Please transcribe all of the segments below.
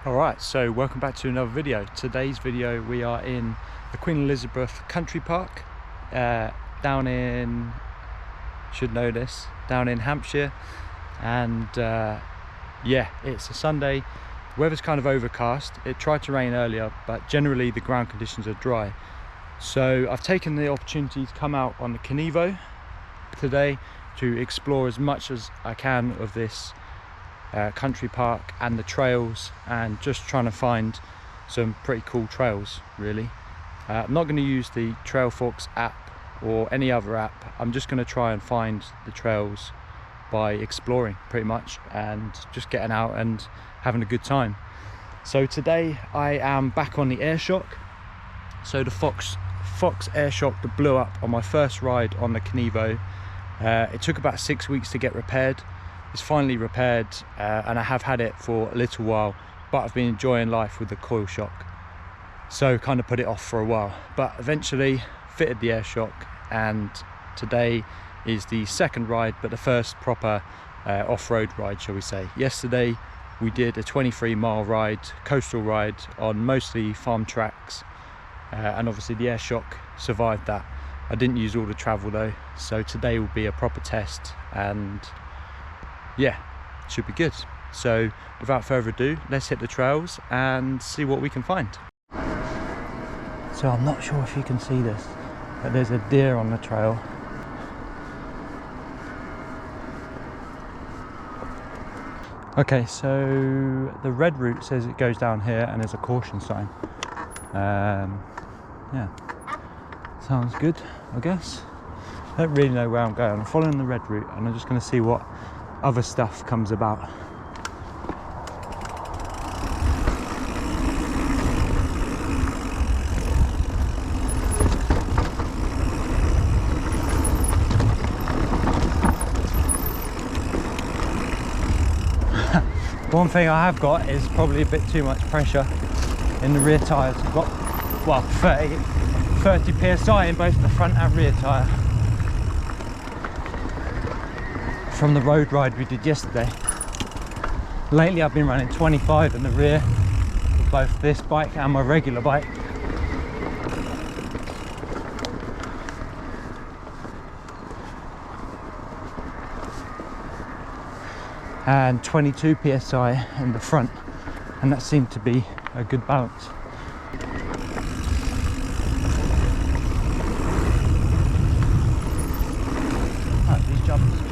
Alright, so welcome back to another video. Today's video we are in the Queen Elizabeth Country Park down in, should know this, down in Hampshire. And yeah, it's a Sunday. Weather's kind of overcast. It tried to rain earlier, but generally the ground conditions are dry. So I've taken the opportunity to come out on the Kenevo today to explore as much as I can of this country park and the trails, and just trying to find some pretty cool trails really. I'm not going to use the Trailforks app or any other app. I'm just going to try and find the trails by exploring pretty much and just getting out and having a good time. So today I am back on the air shock. So the Fox air shock that blew up on my first ride on the Kenevo, it took about 6 weeks to get repaired. It's finally repaired, and I have had it for a little while, but I've been enjoying life with the coil shock, so kind of put it off for a while, but eventually fitted the air shock. And today is the second ride, but the first proper off-road ride, shall we say. Yesterday we did a 23-mile ride, coastal ride on mostly farm tracks, and obviously the air shock survived that. I didn't use all the travel though, so today will be a proper test, and yeah, should be good. So without further ado, let's hit the trails and see what we can find. So I'm not sure if you can see this, but there's a deer on the trail. Okay, so the red route says it goes down here and there's a caution sign. Yeah, sounds good, I guess. I don't really know where I'm going. I'm following the red route and I'm just going to see what other stuff comes about. One thing I have got is probably a bit too much pressure in the rear tyres. I've got, well, 30 psi in both the front and rear tyre from the road ride we did yesterday. Lately I've been running 25 in the rear for both this bike and my regular bike. And 22 psi in the front, and that seemed to be a good balance. Oh, these jumps.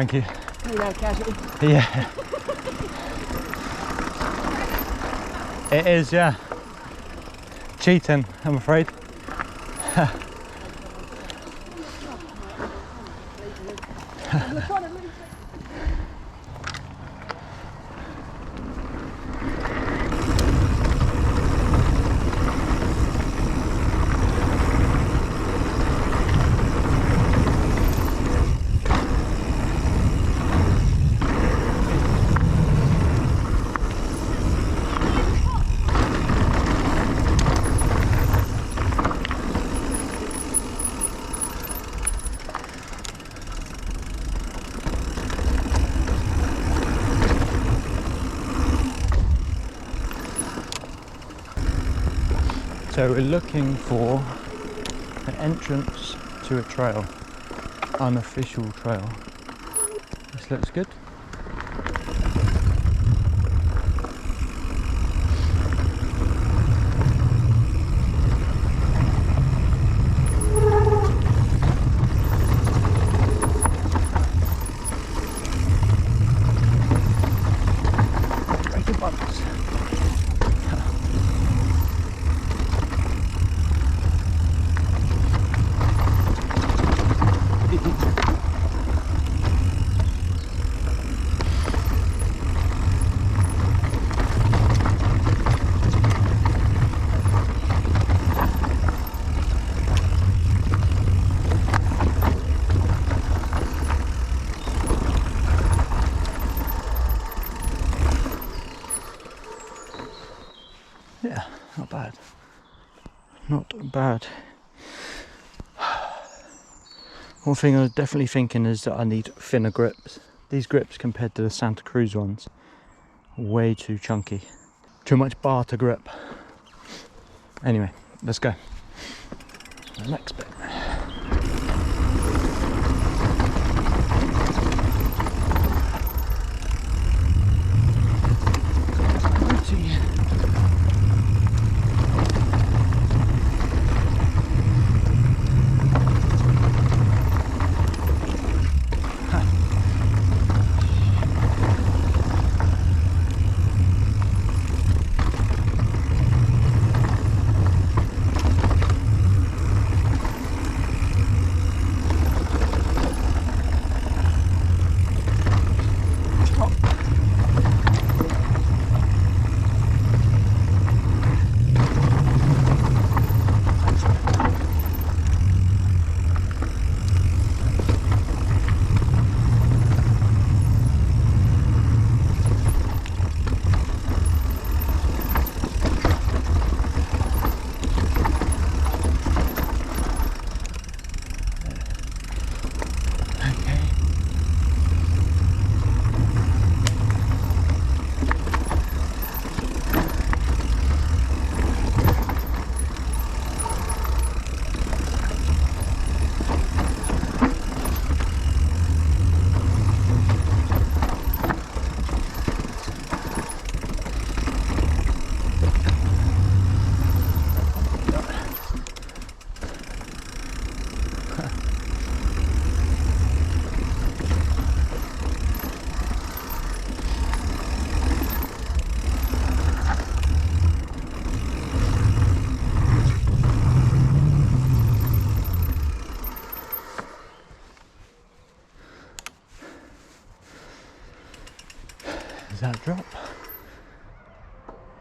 Thank you. No casualty. Yeah. It is, yeah. Cheating, I'm afraid. So we're looking for an entrance to a trail, unofficial trail. This looks good. Breaking bumps. Yeah, not bad. Not bad. One thing I was definitely thinking is that I need thinner grips. These grips compared to the Santa Cruz ones, way too chunky. Too much bar to grip. Anyway, let's go. The next bit. Is that a drop?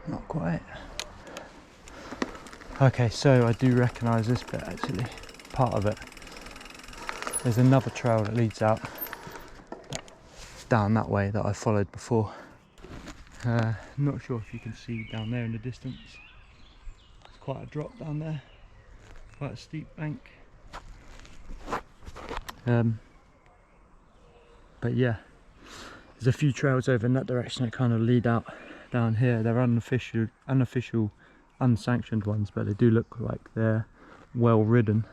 Not quite. Okay, so I do recognise this bit actually, part of it. There's another trail that leads out down that way that I followed before. Not sure if you can see down there in the distance. It's quite a drop down there, quite a steep bank. But yeah, there's a few trails over in that direction that kind of lead out down here. They're unofficial, unsanctioned ones, but they do look like they're well ridden.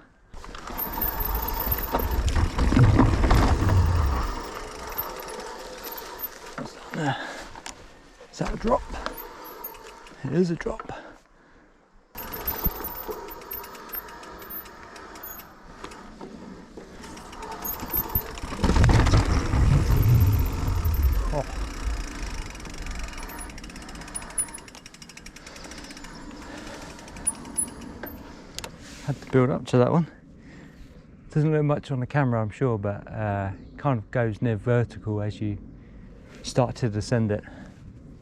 What's down there? Is that a drop? It is a drop. Had to build up to that one. Doesn't look much on the camera, I'm sure, but kind of goes near vertical as you start to descend it.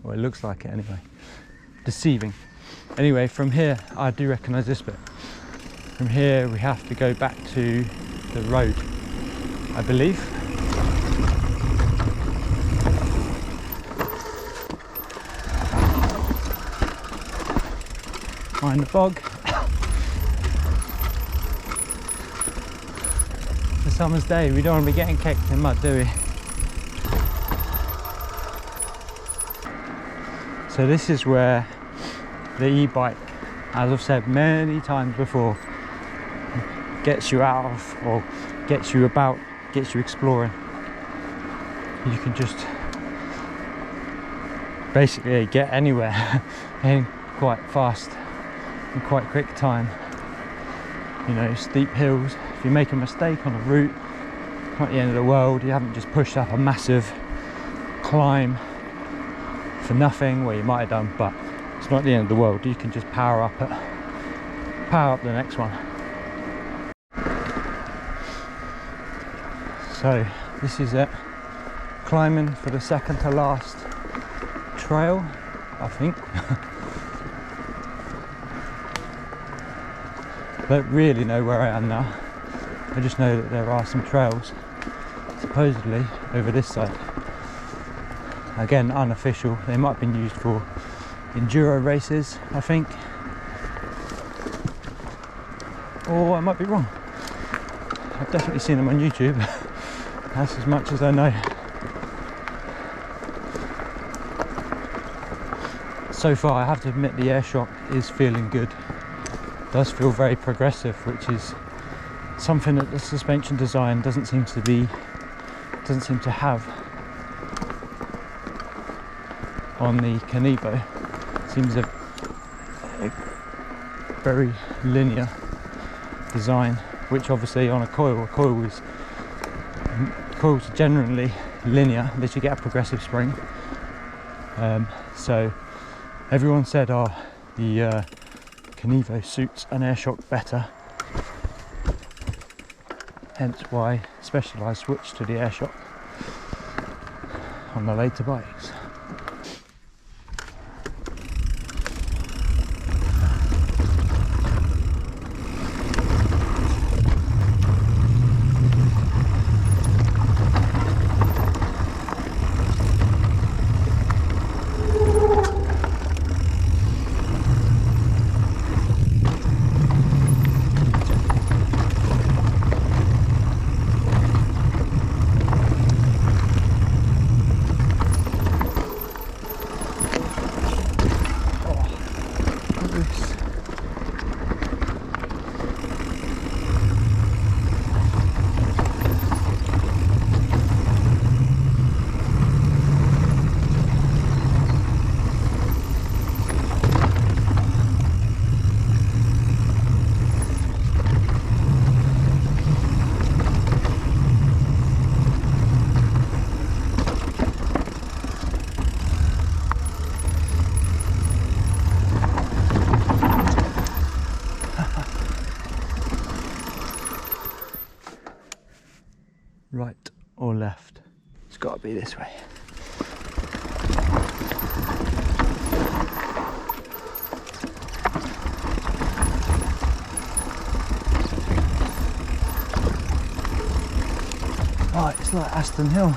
Well, it looks like it anyway. Deceiving. Anyway, from here, I do recognise this bit. From here, we have to go back to the road, I believe. Mind the fog. It's a summer's day, we don't want to be getting caked in mud, do we? So this is where the e-bike, as I've said many times before, gets you out of, or gets you about, gets you exploring. You can just basically get anywhere in quite fast, in quite quick time. You know, steep hills. If you make a mistake on a route, it's not the end of the world. You haven't just pushed up a massive climb for nothing. Well, you might have done, but it's not the end of the world. You can just power up the next one. So this is it. Climbing for the second to last trail, I think. Don't really know where I am now. I just know that there are some trails supposedly over this side. Again, unofficial. They might have been used for enduro races, I think. Or I might be wrong. I've definitely seen them on YouTube. That's as much as I know. So far, I have to admit, the air shock is feeling good. It does feel very progressive, which is something that the suspension design doesn't seem to have on the Kenevo. It seems a very linear design, which obviously on a coils are generally linear unless you get a progressive spring. So everyone said, oh, the Kenevo suits an air shock better, hence why Specialized switched to the air shock on the later bikes. Right or left? It's got to be this way. Oh, it's like Aston Hill.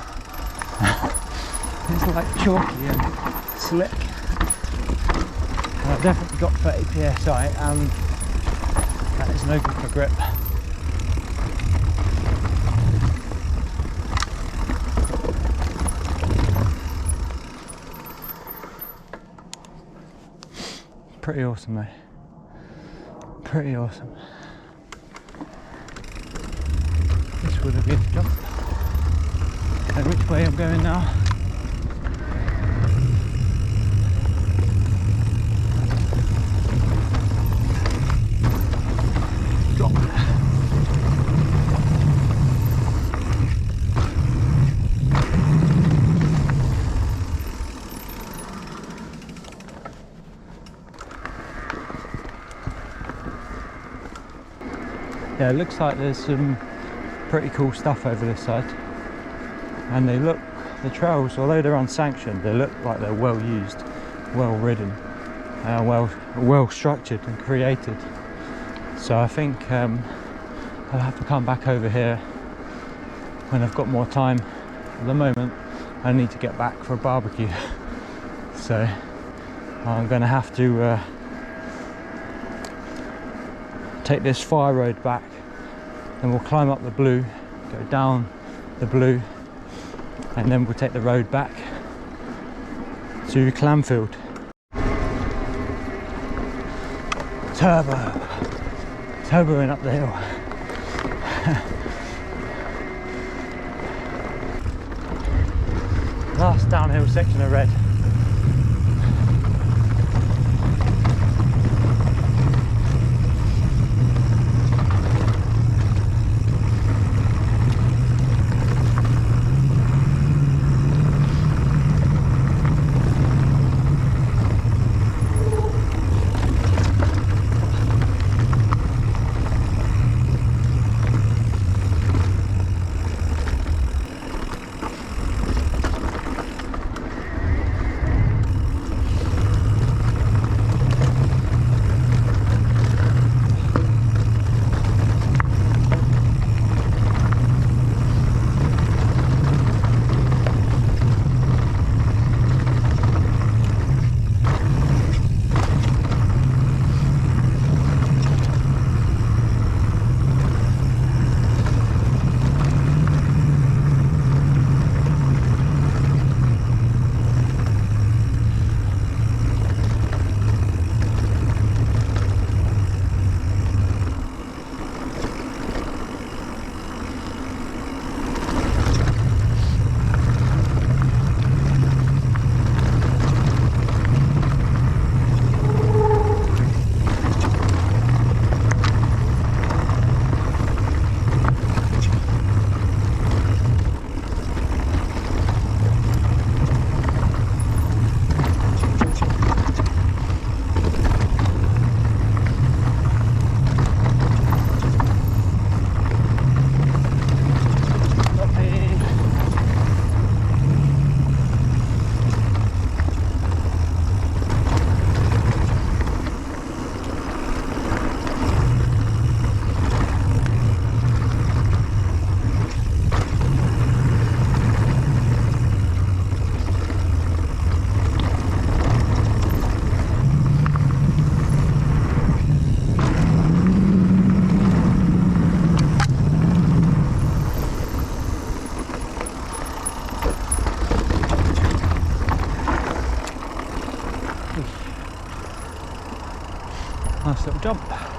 It's like chalky and slick. And I've definitely got 30 psi, and that is no good for grip. Pretty awesome though. Pretty awesome. This would have been a jump. And which way I'm going now? Drop. yeah, it looks like there's some pretty cool stuff over this side, and the trails, although they're unsanctioned, they look like they're well used, well ridden, well structured and created. So I think I'll have to come back over here when I've got more time. At the moment I need to get back for a barbecue, so I'm going to have to take this fire road back, then we'll climb up the blue, go down the blue, and then we'll take the road back to Clanfield. Turboing up the hill. Last downhill section of red. Nice little jump.